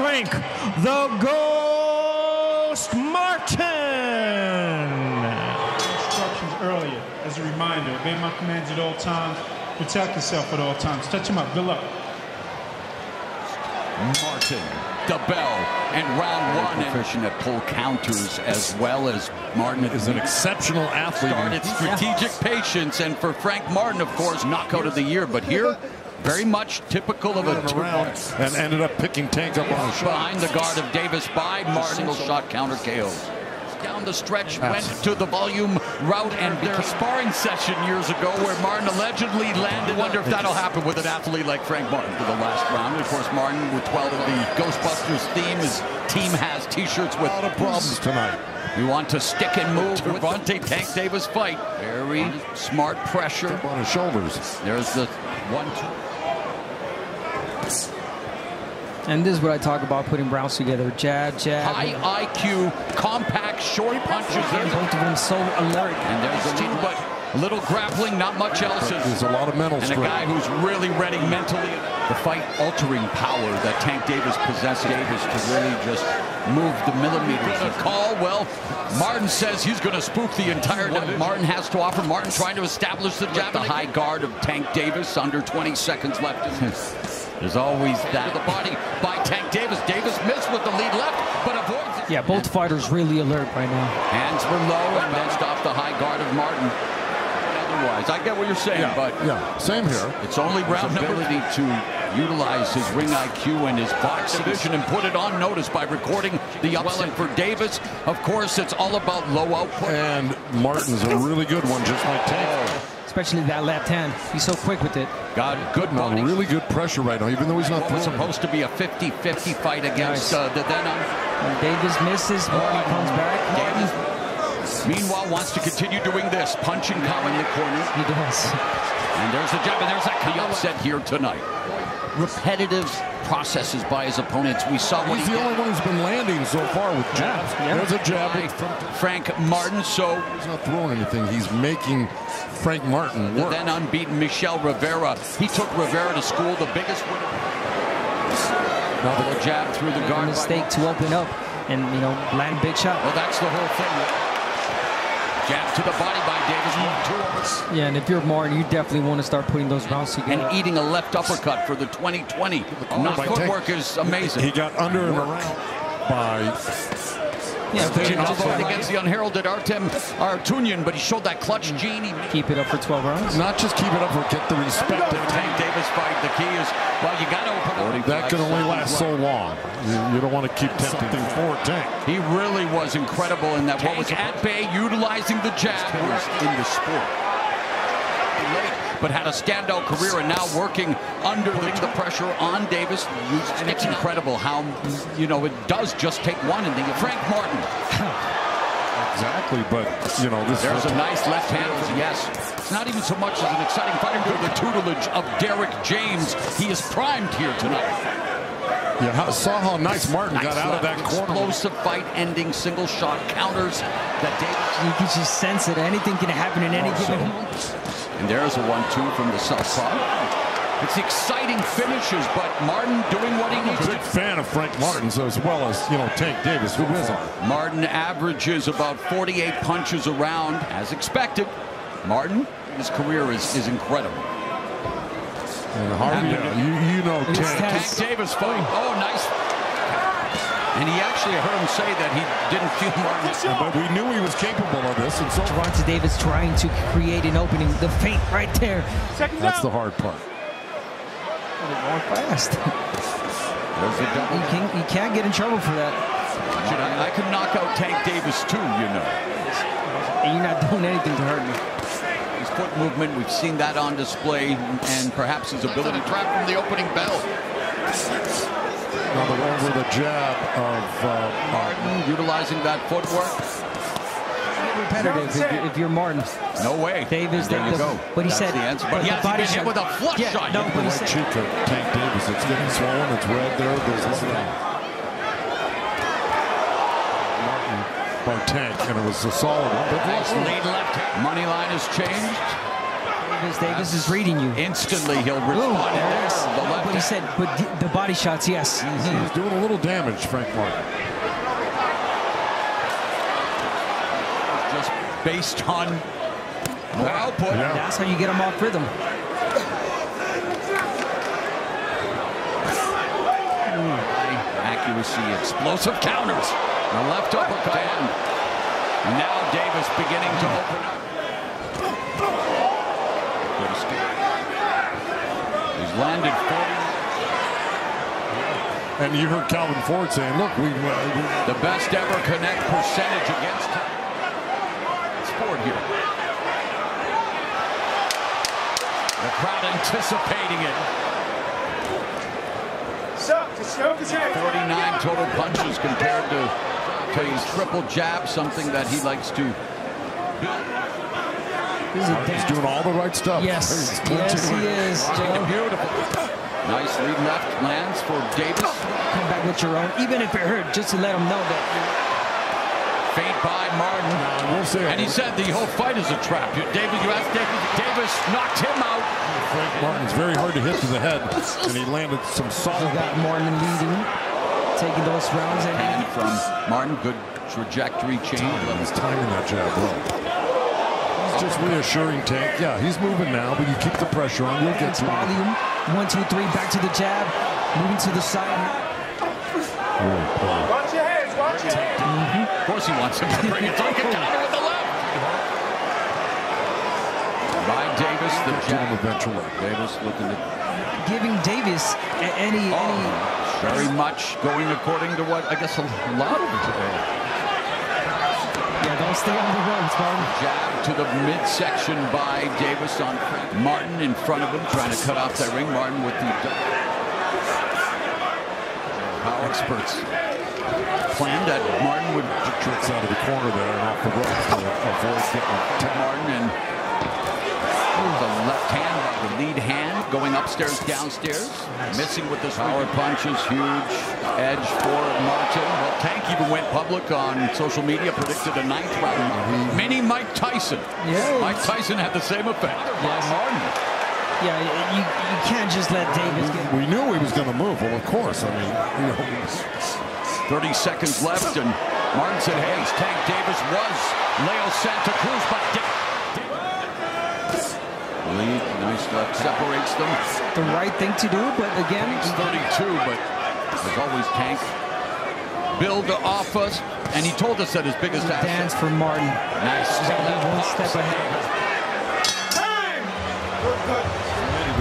Frank the Ghost Martin. Instructions earlier as a reminder. Obey my commands at all times. Protect yourself at all times. Touch him up. Good luck. Martin, the bell, and round one. Proficient at pull counters as well as Martin is an exceptional athlete. Started strategic patience, and for Frank Martin, of course, knockout of the year. But here, very much typical of a round, and ended up picking Tank up on a shot. Behind the guard of Davis by Martin. Single shot counter KOs. Down the stretch, went to the volume route, and their sparring session years ago where Martin allegedly landed. I wonder if that'll happen with an athlete like Frank Martin for the last round. And of course, Martin with 12 of the Ghostbusters theme. His team has T-shirts with a lot of problems tonight. We want to stick and move. Gervonta Tank Davis fight. Very smart pressure on his shoulders. There's the 1-2. And this is what I talk about, putting rounds together. Jab, jab. High IQ, compact, short punches. Both of them so alert. And there's a little grappling, not much else. There's a lot of mental strength. And a guy who's really ready mentally. The fight-altering power that Tank Davis possesses. Davis to really just move the millimeters. The call, well, Martin says he's going to spook the entire night. Martin has to offer. Martin trying to establish the jab. The high guard of Tank Davis, under 20 seconds left in this. There's always that. The body by Tank Davis. Davis missed with the lead left, but avoids it. Yeah, both fighters really alert right now. Hands were low and benched off the high guard of Martin. Otherwise, I get what you're saying, but same here. It's only round ability to utilize his ring IQ and his box division and put it on notice by recording the upset for Davis. Of course, it's all about low output. And Martin's a really good one, just like Tank. Especially that left hand. He's so quick with it. Got good body. Really good pressure right now, even though he's not throwing. It was supposed to be a 50-50 fight against the When Davis misses, Martin comes back. Davis, meanwhile, wants to continue doing this. Punch and cow in the corner. He does. And there's the jab, and there's that upset here tonight. Repetitive processes by his opponents. We saw what he's the only one who's been landing so far with jabs. There's a jab from Frank Martin. So he's not throwing anything. He's making Frank Martin work. Then unbeaten Michel Rivera. He took Rivera to school, the biggest winner. Now the jab through the guard. Mistake to open up and, you know, land big shot. Well, that's the whole thing. Jab to the body by Davis. 1-2. Yeah, and if you're Martin, you definitely want to start putting those rounds together. And eating a left uppercut for the 2020. Footwork is amazing. He got under and around by... against the unheralded Artem Artunian, but he showed that clutch gene. Keep it up for 12 rounds. Not just keep it up, or get the respect. The Tank Davis fight. The key is, well, you got to open up. That can only last so long. You don't want to keep tempting for Tank. He really was incredible in that. Tank what was at bay, utilizing the jab in the sport. But had a standout career and now working under the pressure on Davis. And it's incredible how, you know, it does just take one in the Frank Martin. Exactly, but, you know, there's a nice left hand. Yes, it's not even so much as an exciting fight under the tutelage of Derek James. He is primed here tonight. Yeah, saw how nice Martin got out of that corner. Explosive fight-ending single shot counters that Davis. You can just sense it. Anything can happen in any given moment. And there's a 1-2 from the southpaw. It's exciting finishes, but Martin doing what he needs to. I'm a big fan of Frank Martin, so as well as, you know, Tank Davis, who isn't. Martin averages about 48 punches around, as expected. Martin, his career is incredible. You know, Tank Davis fight. Oh, nice. And he actually heard him say that he didn't feel Martin. But we knew he was capable of this. And so Gervonta Davis trying to create an opening. The feint right there. That's the hard part. They're going fast. You can't get in trouble for that. I could knock out Tank Davis too, you know. And you're not doing anything to hurt me. His foot movement, we've seen that on display, and perhaps his ability to trap from the opening bell. Now the one with the jab of Martin utilizing that footwork. Repetitive if you're Martin. No way. Davis, there you go. But he That's said the answer. But he hasn't been hit with a flush shot. No, the right cheek of Tank Davis. It's getting swollen. It's red there. There's this Martin by Tank, and it was a solid one. Nice lead left. Money line has changed. Davis is reading you. Instantly he'll respond. There it is. The left But he said, but the body shots, yes. He's doing a little damage, Frank Martin. just based on more output. Yeah. That's how you get him off rhythm. Accuracy, explosive counters. The left uppercut. And now Davis beginning to open up. He's landed 40. And you heard Calvin Ford saying, look, we The best ever connect percentage against him. It's Ford here. The crowd anticipating it. 49 total punches compared to his triple jab, something that he likes to. he's doing all the right stuff. Yes, yes, he is, Joe. Beautiful. Nice lead left lands for Davis. Come back with your own, even if it hurt, just to let him know that. Feint by Martin. And he said the whole fight is a trap. You asked Davis knocked him out. Frank Martin's very hard to hit to the head, and he landed some solid. He got Martin leading, taking those rounds. And from Martin, good trajectory change. He's timing that jab well. He's just reassuring Tank. Yeah, he's moving now, but you keep the pressure on. You'll get to him. Volume. 1, 2, 3, back to the jab, moving to the side. Watch your hands, watch your hands. Of course he wants him to bring it. Take it down with the left. By Davis, the jab eventually. Davis looking at Giving Davis any very much going according to what I guess a lot of it today. Yeah, don't stay on the ropes, Martin. Jab to the midsection by Davis on Frank Martin in front of him, trying to cut off that ring. Martin with the power experts planned that Martin would Tricks out of the corner there and off the ropes to avoid getting Martin and the left hand, the lead hand going upstairs, downstairs, missing with this power punches. Huge edge for Martin. Well, Tank even went public on social media, predicted a 9th round. Mini Mike Tyson. Yeah. Mike Tyson had the same effect. Yes. Martin. Yeah, you can't just let Davis get. We knew he was going to move. Well, of course. I mean, 30 seconds left, and Martin said, hey, Tank Davis was Leo Santa Cruz, but lead, nice left, separates them. The right thing to do, but again, He's 32, but as always, Tank build off us, and he told us that his biggest dance asset. for Martin. Nice. One step ahead.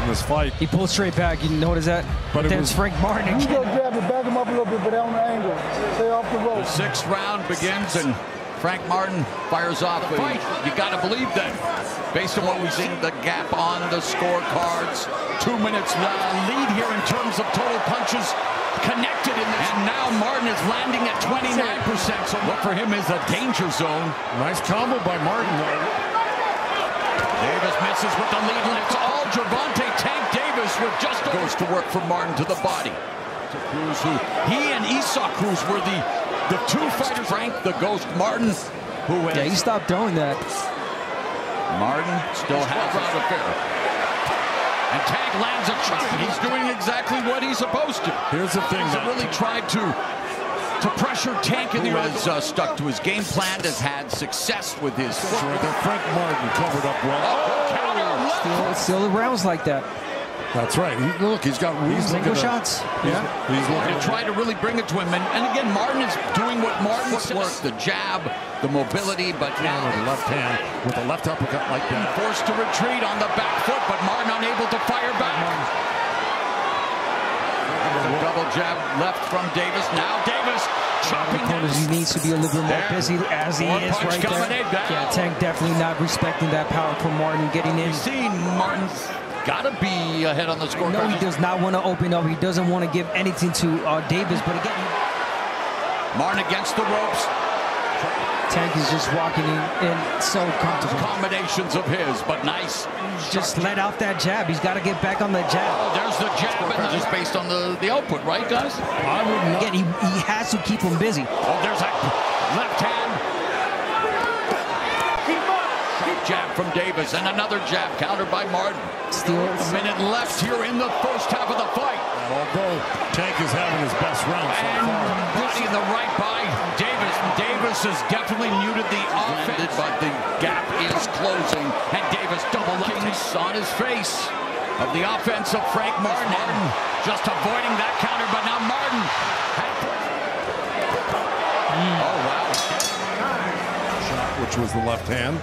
in this fight. He pulled straight back. You notice that? But it was Frank Martin. You go grab it, back him up a little bit, but on the angle. Stay off the rope. The 6th round begins, and Frank Martin fires off the fight. You got to believe that. Based on what we've seen, the gap on the scorecards. 2 minutes lead here in terms of total punches connected in this. And now Martin is landing at 29%. So what for him is a danger zone. Nice combo by Martin. Davis misses with the lead, and it's all Gervonta Tank Davis with just goes to work for Martin to the body. To Cruz, who he and Esau Cruz were the two fighters. Frank the Ghost Martin, who has, Yeah, he stopped throwing that. Martin still has out of fair. And Tank lands a shot. He's doing exactly what he's supposed to. Here's the thing. He's really tried to pressure Tank in the has stuck to his game plan, has had success with his foot. Right there, Frank Martin covered up well. Still rounds like that. That's right. Look, he's got Single shots. Yeah. He's looking to try to really bring it to him. And again, Martin is doing what Martin works, the jab, the mobility, but now with the left hand, with the left uppercut like that. Forced to retreat on the back foot, but Martin unable to fire back. A double jab left from Davis. Now Davis chopping corners. He needs to be a little bit more busy as he is right there. Yeah, Tank definitely not respecting that power from Martin getting in. You've seen Martin's got to be ahead on the score. No, he does not want to open up. He doesn't want to give anything to Davis, but again, Martin against the ropes. Tank is just walking in so comfortable. Combinations of his, but nice. Just let out that jab. He's got to get back on the jab. Oh, there's the jab, and just based on the output, right, guys? I would not. Again, he has to keep him busy. Oh, there's that left hand. Jab from Davis, and another jab countered by Martin. Still A minute left here in the first half of the fight. Although Tank is having his best round so far. Body in the right by Davis. Davis has definitely muted the offense, but the gap is closing, and Davis double lefts on his face of the offense of Frank Martin. Just avoiding that counter, but now Martin. Oh, wow. Shot, which was the left hand.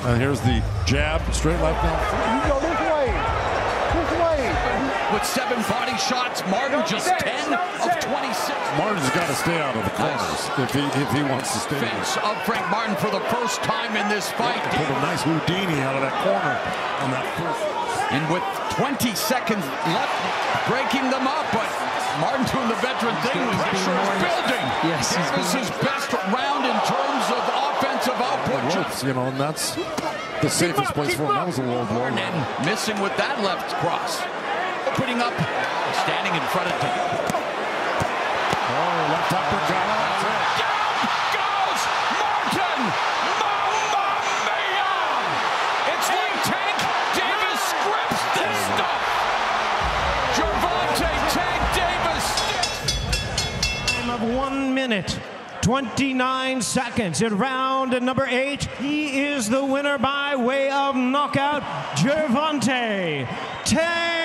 And here's the jab, straight left down. You go this way. This way. With 7 body shots, Martin just 10 of 26. Martin's got to stay out of the corners if he wants to stay. Defense of Frank Martin for the first time in this fight. Pulled a nice Houdini out of that corner on that first. And with 20 seconds left, breaking them up, but Martin doing the veteran thing. Pressure is building. Yes, this is his best round in terms of offensive output. Ropes, you know, and that's the safest place for him. That was a low blow. And missing with that left cross. Opening up, standing in front of him. Oh, left uppercut. Down goes Martin! Mamma mia! It's like Tank Davis scripts this stuff! Gervonta Tank Davis! Time of 1 minute, 29 seconds in round number 8. He is the winner by way of knockout, Gervonta Tank